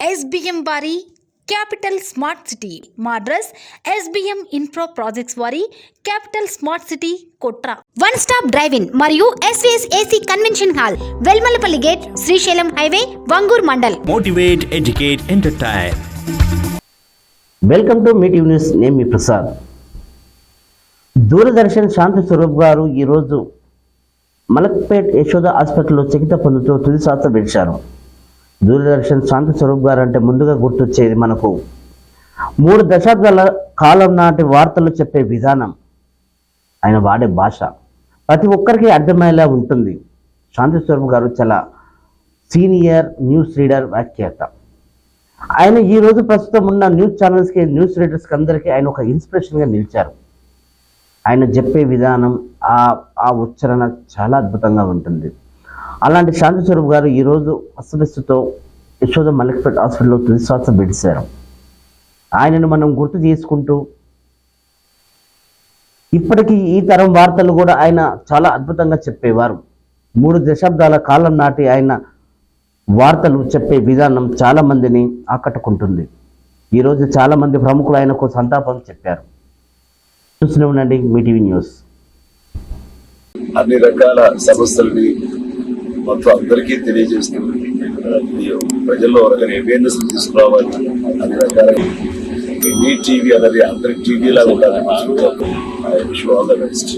SBM వారి capital smart city మా address SBM infra projects వారి capital smart city Kotra one stop drive in మరియు SVS AC convention hall Velmalapalli gate Srisailam highway Vangoor mandal. Motivate educate entertain. Welcome to మీ TV news. నేను మీ ప్రసాద్. దూరదర్శన్ శాంతి స్వరూప్ గారు ఈరోజు మలక్పేట్ యశోద హాస్పిటల్లో చికిత్స పొందుతూ తుది శ్వాస విడిచారు. దూరదర్శన్ శాంతి స్వరూప్ గారు అంటే ముందుగా గుర్తొచ్చేది మనకు 3 దశాబ్దాల కాలం నాటి వార్తలు చెప్పే విధానం, ఆయన వాడే భాష ప్రతి ఒక్కరికి అర్థమయ్యేలా ఉంటుంది. శాంతి స్వరూప్ గారు చాలా సీనియర్ న్యూస్ రీడర్, వ్యాఖ్యాత. ఆయన ఈరోజు ప్రస్తుతం ఉన్న న్యూస్ ఛానల్స్కి, న్యూస్ రీడర్స్కి అందరికీ ఆయన ఒక ఇన్స్పిరేషన్గా నిలిచారు. ఆయన చెప్పే విధానం, ఆ ఉచ్చారణ చాలా అద్భుతంగా ఉంటుంది. అలాంటి శాంతి స్వరూప్ గారు ఈరోజు అస్వస్థతో యశోద మలక్పేట్ హాస్పిటల్లో తుది శ్వాస విడిచారు. ఆయనను మనం గుర్తు చేసుకుంటూ ఇప్పటికీ ఈ తరం వార్తలు కూడా ఆయన చాలా అద్భుతంగా చెప్పేవారు. 3 దశాబ్దాల కాలం నాటి ఆయన వార్తలు చెప్పే విధానం చాలా మందిని ఆకట్టుకుంటుంది. ఈరోజు చాలా మంది ప్రముఖులు ఆయనకు సంతాపం చెప్పారు. చూస్తూనే ఉండండి మీ టీవీ న్యూస్. అన్ని రకాల సమస్యలని మొత్తం అందరికీ తెలియజేస్తూ ప్రజల్లో అవేర్నెస్ తీసుకురావాలి. అన్ని రకాల మీ టీవీ అనేది అందరి టీవీ లాగా ఉండాలని ఆల్ ద బెస్ట్.